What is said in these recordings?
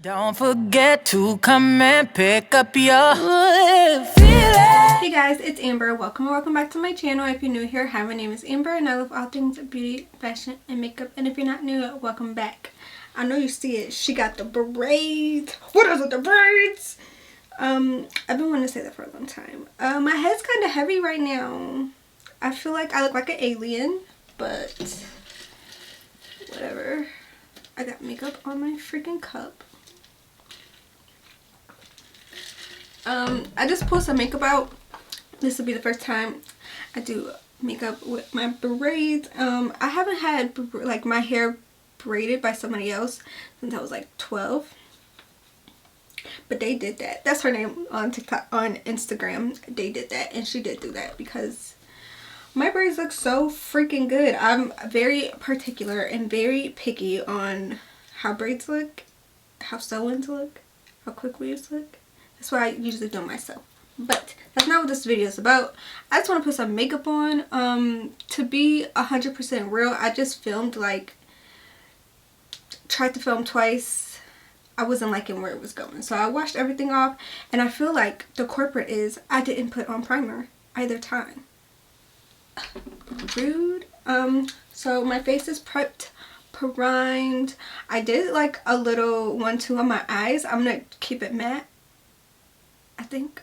Don't forget to come and pick up your feeling. Hey guys, it's Amber. Welcome or welcome back to my channel. If you're new here, hi, my name is Amber and I love all things beauty, fashion, and makeup. And if you're not new, welcome back. I know you see it. She got the braids. What is it, the braids? I've been wanting to say that for a long time. My head's kind of heavy right now. I feel like I look like an alien, but whatever. I got makeup on my freaking cup. I just pulled some makeup out. This will be the first time I do makeup with my braids. I haven't had like my hair braided by somebody else since I was like 12. But they did that. That's her name on TikTok, on Instagram. They did that, and she did do that because my braids look so freaking good. I'm very particular and very picky on how braids look, how sew-ins look, how quick weaves look. That's why I usually do it myself. But that's not what this video is about. I just want to put some makeup on. To be 100% real, I just filmed tried to film twice. I wasn't liking where it was going. So I washed everything off, and I feel like the culprit is I didn't put on primer either time. Rude. So my face is prepped, primed. I did like a little 1-2 on my eyes. I'm gonna keep it matte, I think.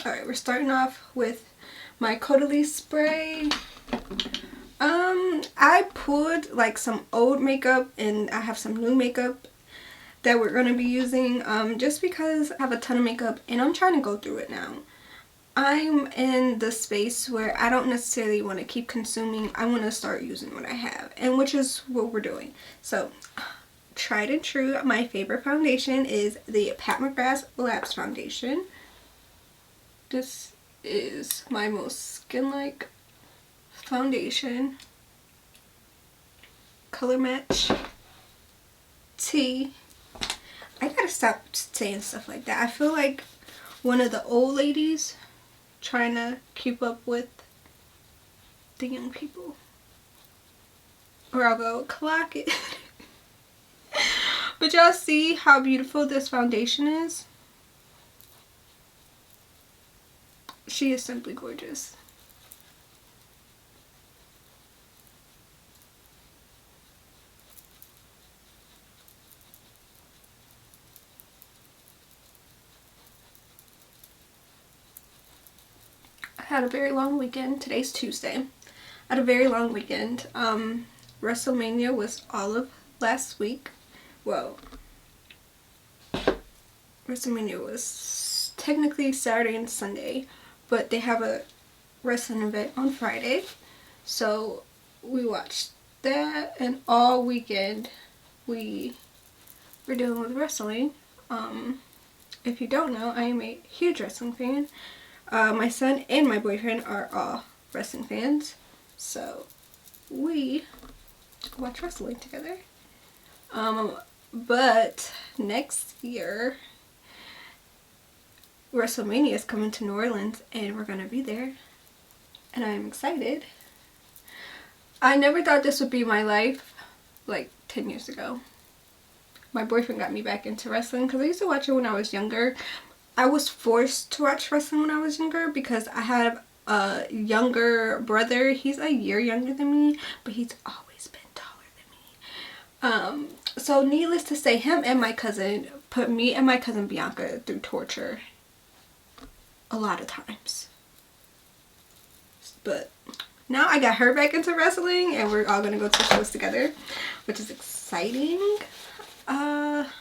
Alright, we're starting off with my Caudalie spray. I pulled like some old makeup and I have some new makeup that we're going to be using just because I have a ton of makeup and I'm trying to go through it now. I'm in the space where I don't necessarily want to keep consuming. I want to start using what I have, and which is what we're doing. So tried and true, my favorite foundation is the Pat McGrath Labs foundation. This is my most skin-like foundation. Color match T. I gotta stop saying stuff like that. I feel like one of the old ladies trying to keep up with the young people. Or I'll go clock it. But y'all see how beautiful this foundation is? She is simply gorgeous. I had a very long weekend. Today's Tuesday. I had a very long weekend. WrestleMania was all of last week. Well, WrestleMania was technically Saturday and Sunday, but they have a wrestling event on Friday. So we watched that, and all weekend we were dealing with wrestling. If you don't know, I am a huge wrestling fan. My son and my boyfriend are all wrestling fans, so we watch wrestling together. But next year WrestleMania is coming to New Orleans and we're gonna be there, and I'm excited. I never thought this would be my life like 10 years ago. My boyfriend got me back into wrestling because I used to watch it when I was younger. I was forced to watch wrestling when I was younger because I have a younger brother. He's a year younger than me, but he's always been taller than me. So needless to say, him and my cousin put me and my cousin Bianca through torture a lot of times. But now I got her back into wrestling and we're all gonna go to shows together, which is exciting.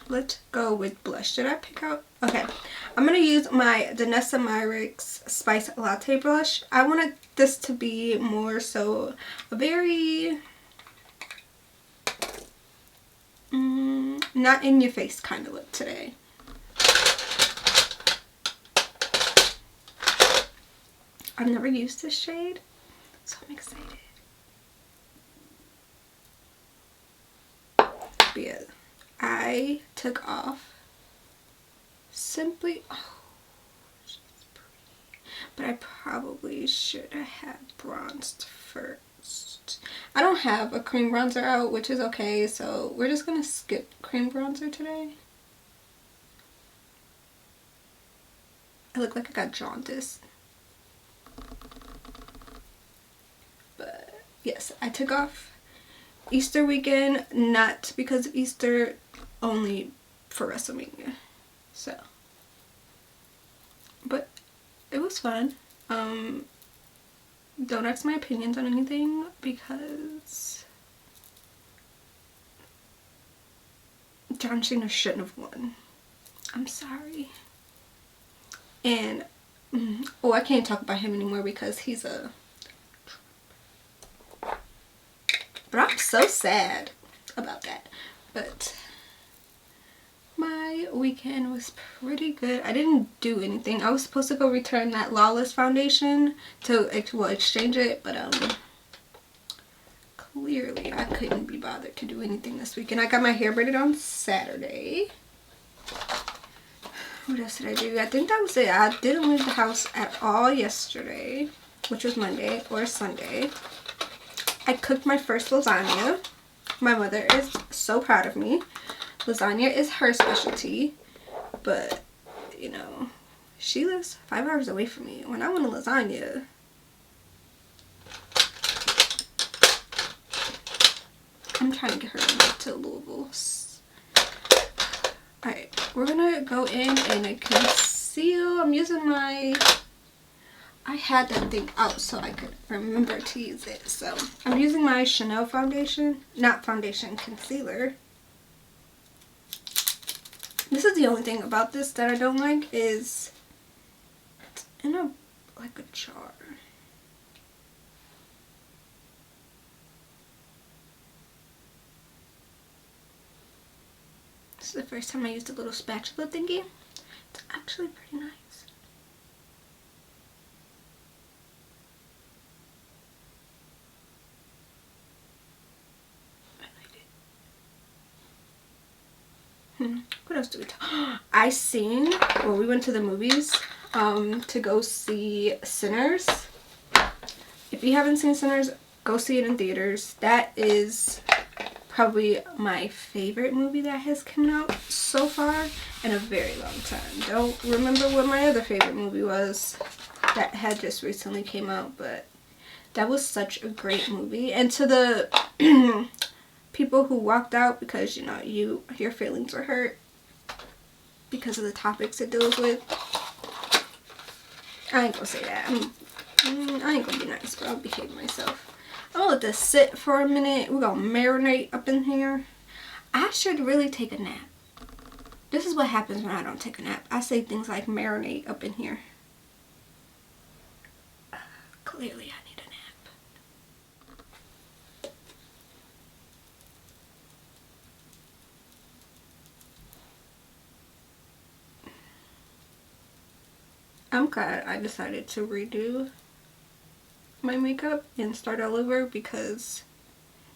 Let's go with blush. Did I pick out? Okay, I'm gonna use my Danessa Myricks Spice Latte brush. I wanted this to be more so a very not in your face kind of look today. I've never used this shade, so I'm excited. But yeah, I took off Simply, oh, she's pretty. But I probably should have bronzed first. I don't have a cream bronzer out, which is okay, so we're just gonna skip cream bronzer today. I look like I got jaundice. But yes, I took off Easter weekend, not because of Easter, only for WrestleMania. So, but it was fun. Don't ask my opinions on anything because John Cena shouldn't have won. I'm sorry. And oh, I can't talk about him anymore because he's a... But I'm so sad about that. But my weekend was pretty good. I didn't do anything. I was supposed to go return that Lawless foundation to, well, exchange it, but clearly I couldn't be bothered to do anything this weekend. I got my hair braided on Saturday. What else did I do? I think that was it. I didn't leave the house at all yesterday, which was Monday or Sunday. I cooked my first lasagna. My mother is so proud of me. Lasagna is her specialty, but you know, she lives 5 hours away from me. When I want a lasagna, I'm trying to get her to Louisville. Alright, we're gonna go in and conceal. I'm using my... I had that thing out so I could remember to use it. So, I'm using my Chanel foundation. Not foundation, concealer. This is the only thing about this that I don't like is it's in a, like a jar. This is the first time I used a little spatula thingy. It's actually pretty nice. I like it. What else do we talk? I seen, well, we went to the movies to go see Sinners. If you haven't seen Sinners, go see it in theaters. That is probably my favorite movie that has come out so far in a very long time. Don't remember what my other favorite movie was that had just recently came out, but that was such a great movie. And to the people who walked out because, you know, your feelings were hurt because of the topics it deals with, I ain't gonna say that. I ain't gonna be nice, but I'll behave myself. I'm gonna let this sit for a minute. We're gonna marinate up in here. I should really take a nap. This is what happens when I don't take a nap. I say things like marinate up in here. Clearly I need a nap. I'm glad I decided to redo my makeup and start all over because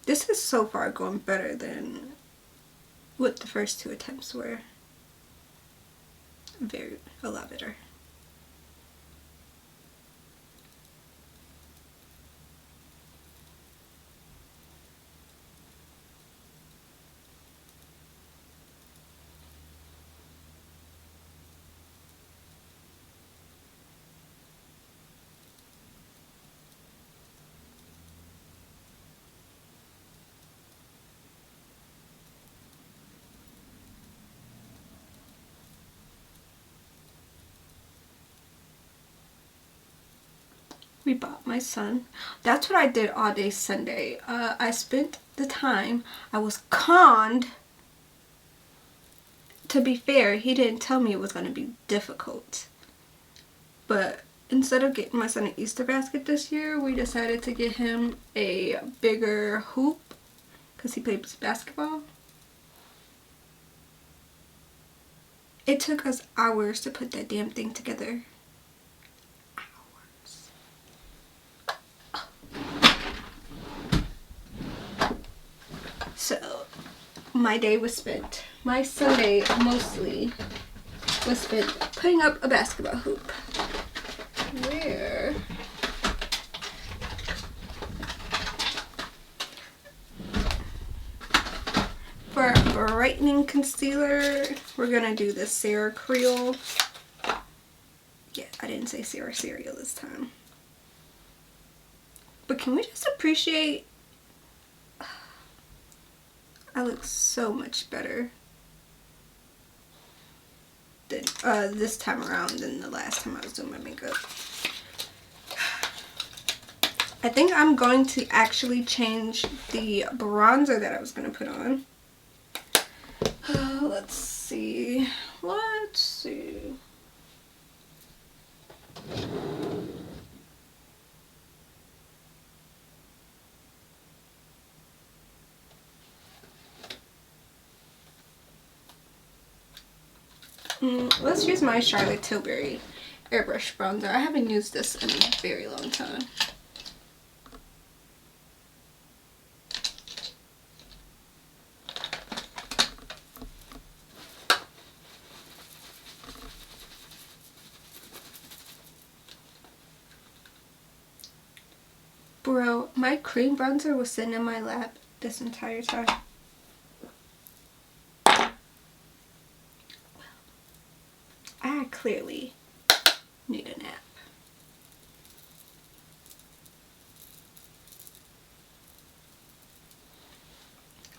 this is so far going better than what the first 2 attempts were. A lot better. We bought my son. That's what I did all day Sunday. I spent the time. I was conned. To be fair, he didn't tell me it was going to be difficult. But instead of getting my son an Easter basket this year, we decided to get him a bigger hoop because he plays basketball. It took us hours to put that damn thing together. So, my day was spent, my Sunday mostly was spent putting up a basketball hoop. Where For our brightening concealer, we're gonna do the Sarah Creole. Yeah, I didn't say Sarah Cereal this time. But can we just appreciate, I look so much better than this time around than the last time I was doing my makeup. I think I'm going to actually change the bronzer that I was going to put on. Let's see. Let's see. Let's use my Charlotte Tilbury airbrush bronzer. I haven't used this in a very long time. Bro, my cream bronzer was sitting in my lap this entire time. I clearly need a nap.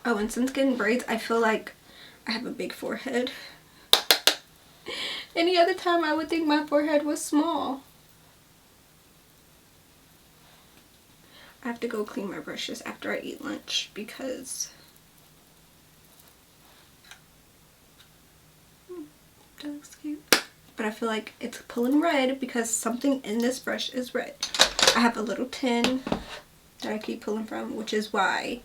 Oh, and since getting braids, I feel like I have a big forehead. Any other time I would think my forehead was small. I have to go clean my brushes after I eat lunch because that looks cute. But I feel like it's pulling red because something in this brush is red. I have a little tin that I keep pulling from, which is why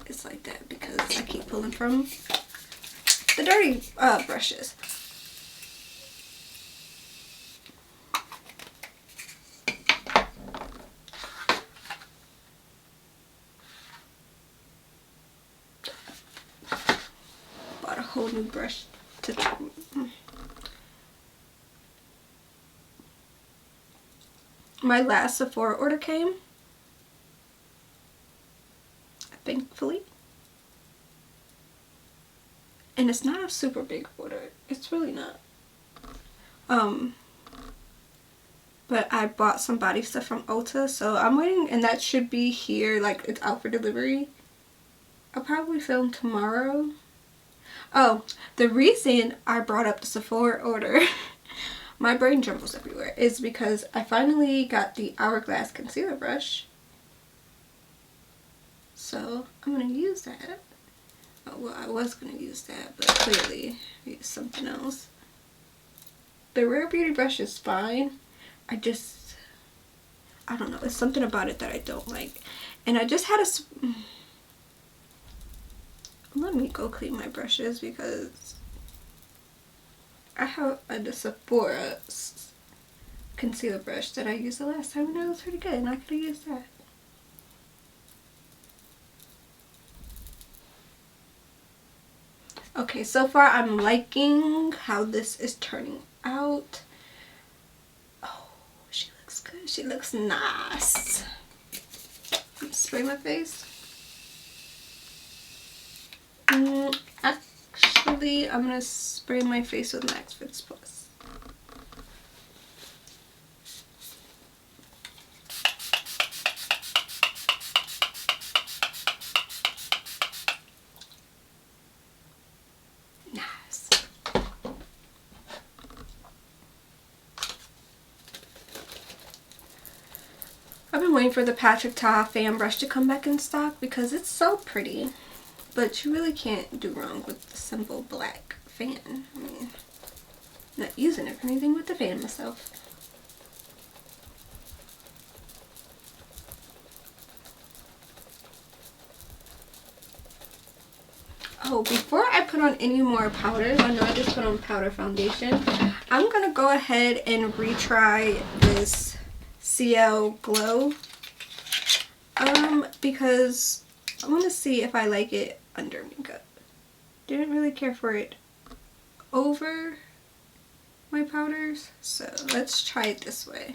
it's like that, because I keep pulling from the dirty brushes. Bought a whole new brush to my last Sephora order came, thankfully, and it's not a super big order. It's really not. But I bought some body stuff from Ulta, so I'm waiting, and that should be here, like it's out for delivery. I'll probably film tomorrow. Oh, the reason I brought up the Sephora order, my brain jumbles everywhere, is because I finally got the Hourglass concealer brush. So I'm going to use that. Oh, well, I was going to use that, but clearly I used something else. The Rare Beauty brush is fine. I don't know. It's something about it that I don't like. And I just had a... Let me go clean my brushes because I have a Sephora concealer brush that I used the last time and it was pretty good, and I could have used that. Okay, so far I'm liking how this is turning out. Oh, she looks good. She looks nice. Spray my face. Actually, I'm gonna spray my face with Max Fix Plus. Nice. I've been waiting for the Patrick Ta fan brush to come back in stock because it's so pretty. But you really can't do wrong with the simple black fan. I mean, not using it for anything with the fan myself. Oh, before I put on any more powders, I know I just put on powder foundation, I'm going to go ahead and retry this CL Glow. Because I want to see if I like it under makeup. Didn't really care for it over my powders, so let's try it this way.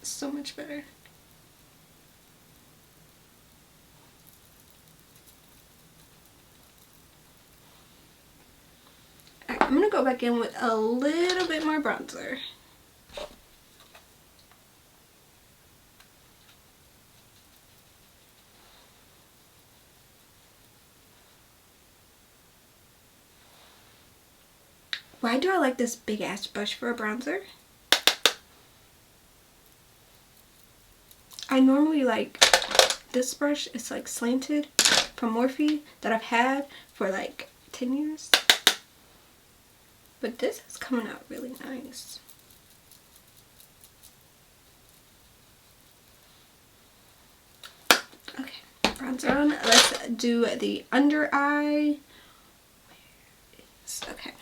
so much better. Alright, I'm gonna go back in with a little bit more bronzer. Why do I like this big ass brush for a bronzer? I normally like this brush. It's like slanted from Morphe that I've had for like 10 years. But this is coming out really nice. Okay, bronzer on. Let's do the under eye. Okay.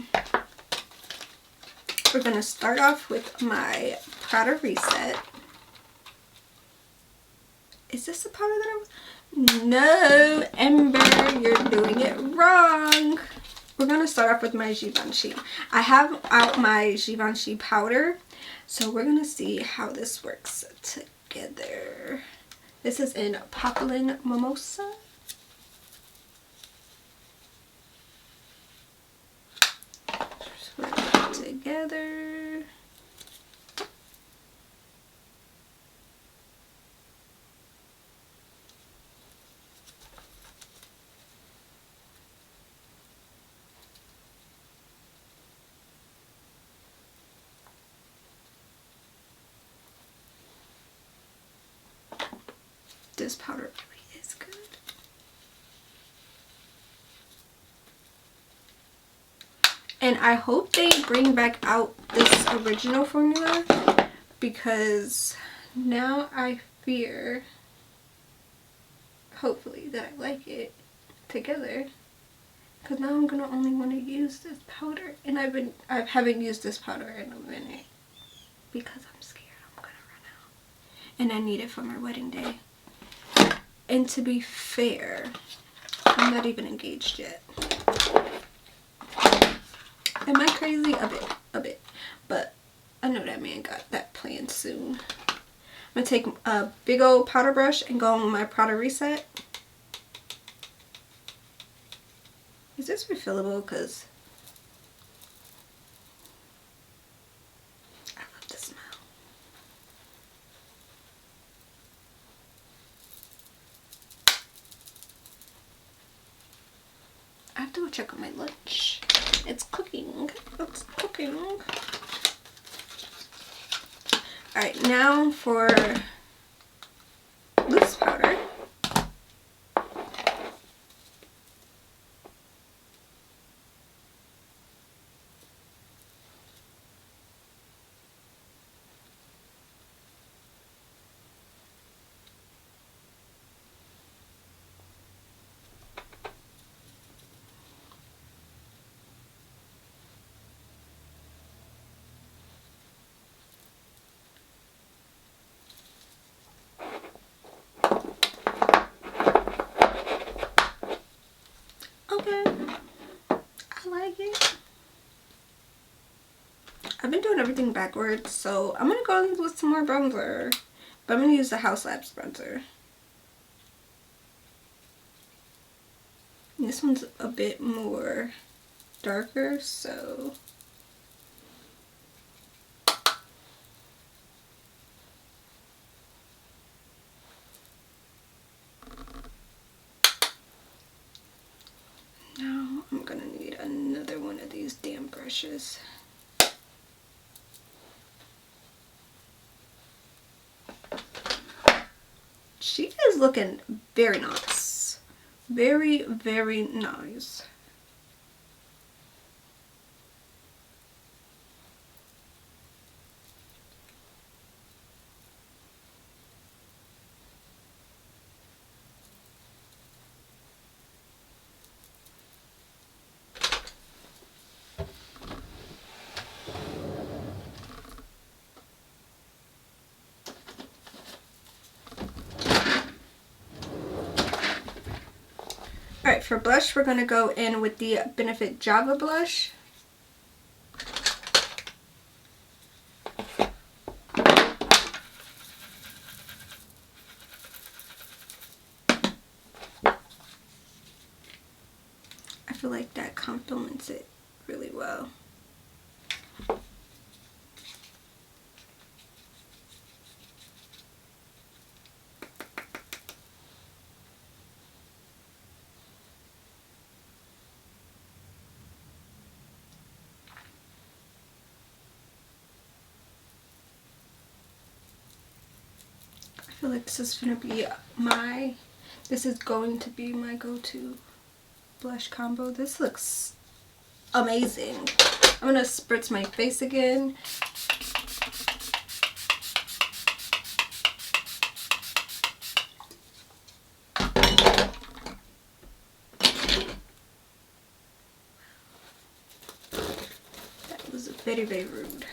We're going to start off with my powder reset. Is this the powder that I was? No, Ember, you're doing it wrong. We're going to start off with my Givenchy. I have out my Givenchy powder, so we're going to see how this works together. This is in Poplin Mimosa. Just put it together. This powder really is good. And I hope they bring back out this original formula, because now I fear, hopefully, that I like it together. Because now I'm gonna only want to use this powder, and I haven't used this powder in a minute because I'm scared I'm gonna run out, and I need it for my wedding day. And to be fair, I'm not even engaged yet. Am I crazy? A bit. But I know that man got that planned soon. I'm gonna take a big old powder brush and go on with my powder reset. Is this refillable? Because I love the smell. I have to go check on my lunch. It's cooking. It's cooking. Alright, now for loose powder. Okay, I like it. I've been doing everything backwards, so I'm gonna go in with some more bronzer, but I'm gonna use the House Labs bronzer. And this one's a bit more darker, so now I'm gonna need another one of these damn brushes. She is looking very nice. Very, very nice. Alright, for blush, we're going to go in with the Benefit Java blush. blends it really well. I feel like this is going to be my go-to blush combo. This looks amazing. I'm going to spritz my face again. That was very, very rude.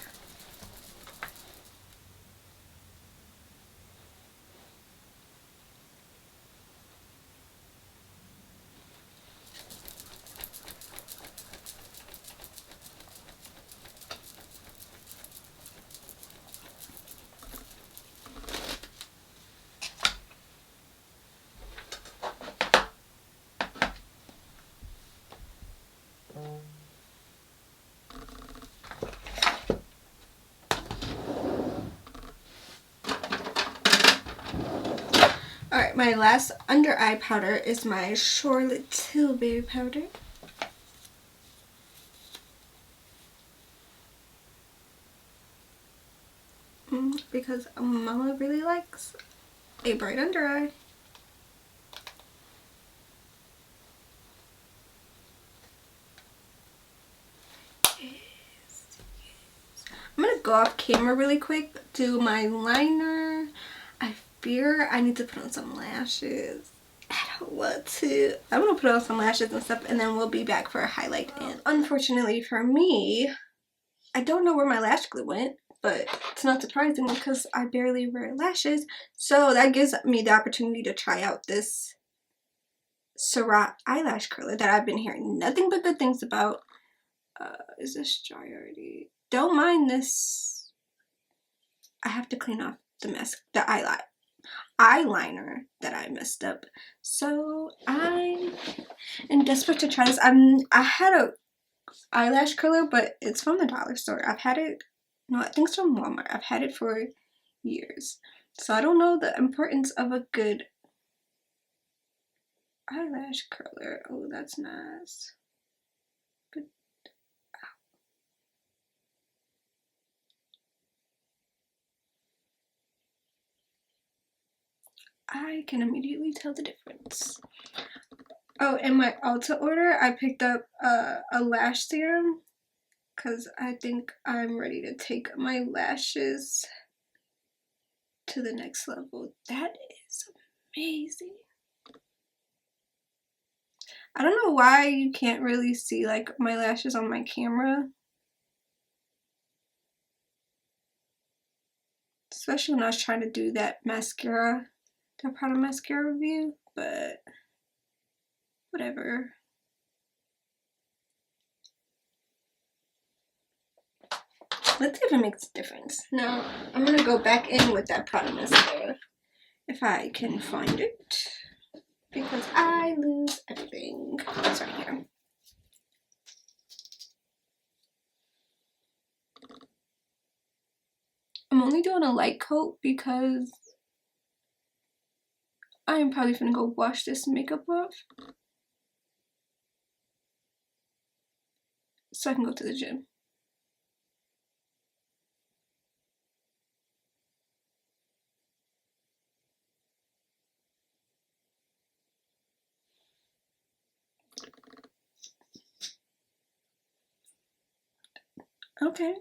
Alright, my last under eye powder is my Charlotte Tilbury powder. Because Mama really likes a bright under eye. I'm gonna go off camera really quick, do my liner. I fear I need to put on some lashes. I don't want to. I'm gonna put on some lashes and stuff, and then we'll be back for a highlight. And unfortunately for me, I don't know where my lash glue went, but it's not surprising because I barely wear lashes. So that gives me the opportunity to try out this Surratt eyelash curler that I've been hearing nothing but good things about. Is this dry already? Don't mind this. I have to clean off the eyeliner that I messed up. So I am desperate to try this. I had a eyelash curler, but it's from the dollar store. I've had it, no, I think it's from Walmart. I've had it for years. So I don't know the importance of a good eyelash curler. Oh, that's nice. But I can immediately tell the difference. Oh, in my Ulta order, I picked up a lash serum because I think I'm ready to take my lashes to the next level. That is amazing. I don't know why you can't really see like my lashes on my camera, especially when I was trying to do that product mascara review, but whatever. Let's see if it makes a difference. Now, I'm gonna go back in with that product mascara if I can find it, because I lose everything. It's right here. I'm only doing a light coat because I am probably gonna go wash this makeup off so I can go to the gym. Okay.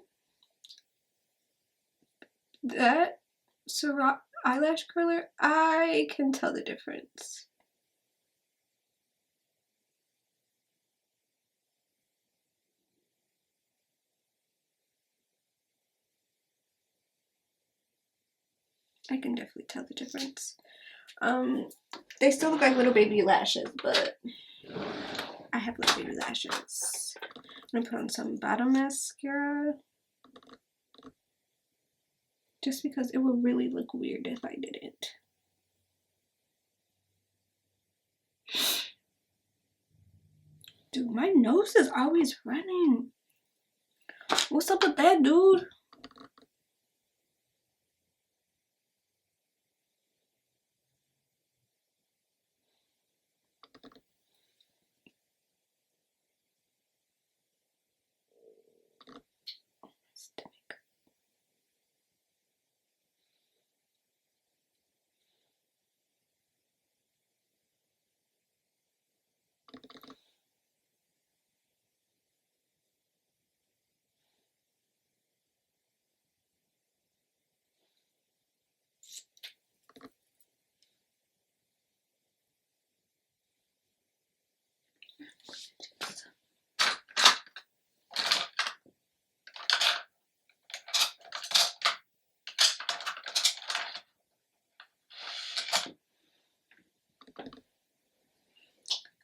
That Surratt eyelash curler, I can tell the difference. I can definitely tell the difference. They still look like little baby lashes, but I have little baby lashes. I'm gonna put on some bottom mascara, just because it would really look weird if I didn't. Dude, my nose is always running. What's up with that, dude?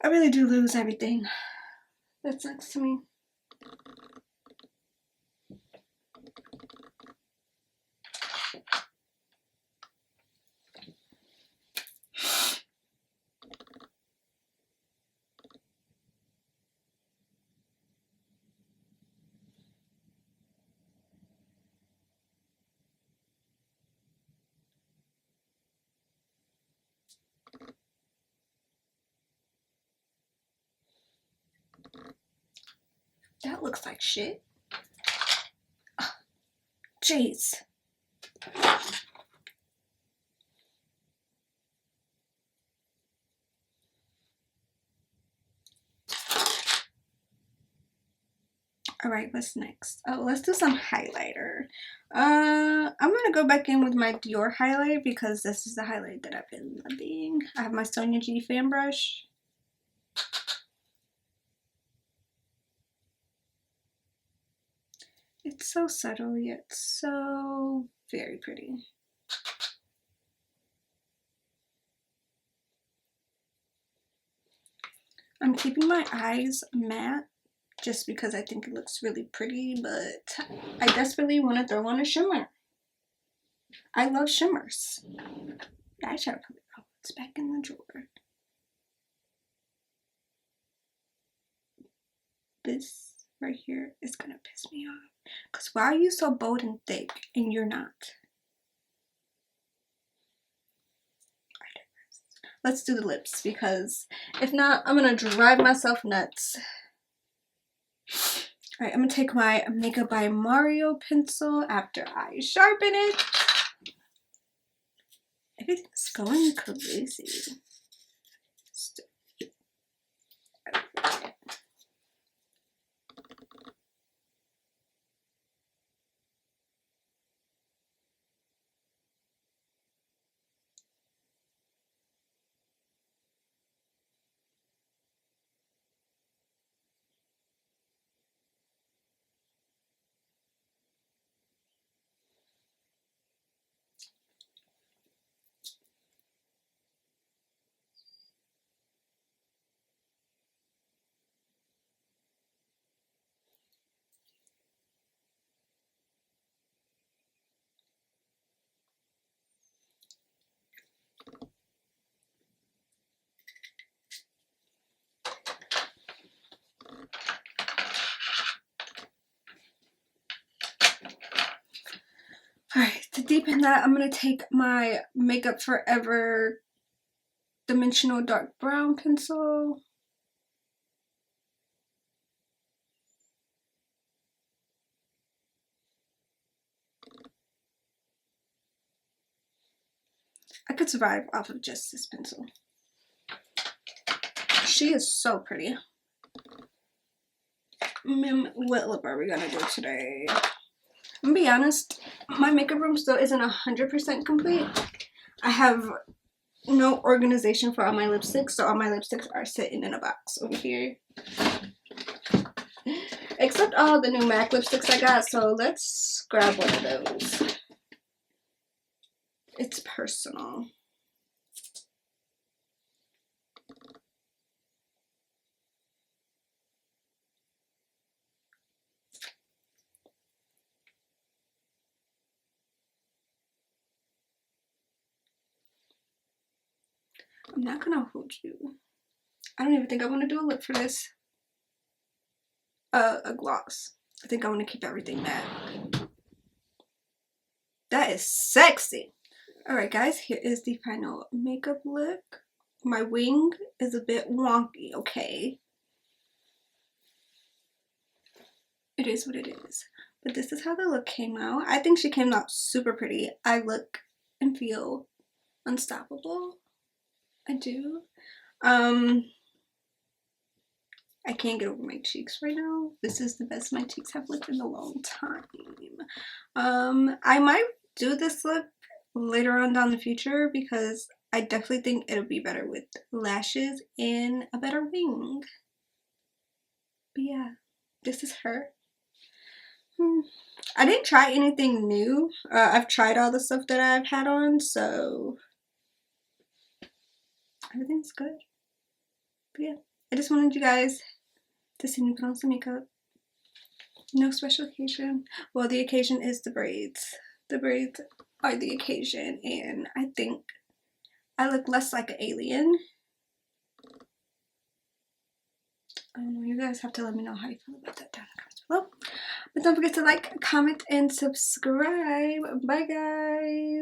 I really do lose everything that's next to me. That looks like shit. Jeez. Alright, what's next? Oh, let's do some highlighter. I'm gonna go back in with my Dior highlight because this is the highlight that I've been loving. I have my Sonia G fan brush. It's so subtle yet so very pretty. I'm keeping my eyes matte just because I think it looks really pretty, but I desperately want to throw on a shimmer. I love shimmers. I should put it. Oh, it's back in the drawer. This right here is gonna piss me off. Cause why are you so bold and thick and you're not? Let's do the lips because if not, I'm gonna drive myself nuts. Alright, I'm gonna take my Makeup by Mario pencil after I sharpen it. Everything's going crazy. Alright, to deepen that, I'm going to take my Makeup Forever Dimensional Dark Brown pencil. I could survive off of just this pencil. She is so pretty. What lip are we going to do today? I'm gonna be honest, my makeup room still isn't 100% complete. I have no organization for all my lipsticks, so all my lipsticks are sitting in a box over here. Except all the new MAC lipsticks I got, so let's grab one of those. It's personal. I'm not gonna hold you. I don't even think I want to do a lip for this. a gloss. I think I want to keep everything matte. That is sexy. Alright guys, here is the final makeup look. My wing is a bit wonky, okay? It is what it is. But this is how the look came out. I think she came out super pretty. I look and feel unstoppable. I do. I can't get over my cheeks right now. This is the best my cheeks have looked in a long time. I might do this look later on down the future because I definitely think it'll be better with lashes and a better wing. But yeah, this is her. I didn't try anything new. I've tried all the stuff that I've had on, so everything's good. But yeah, I just wanted you guys to see me put on some makeup. No special occasion. Well, the occasion is the braids. The braids are the occasion, and I think I look less like an alien. I don't know, you guys have to let me know how you feel about that down in the comments below. But don't forget to like, comment, and subscribe. Bye guys.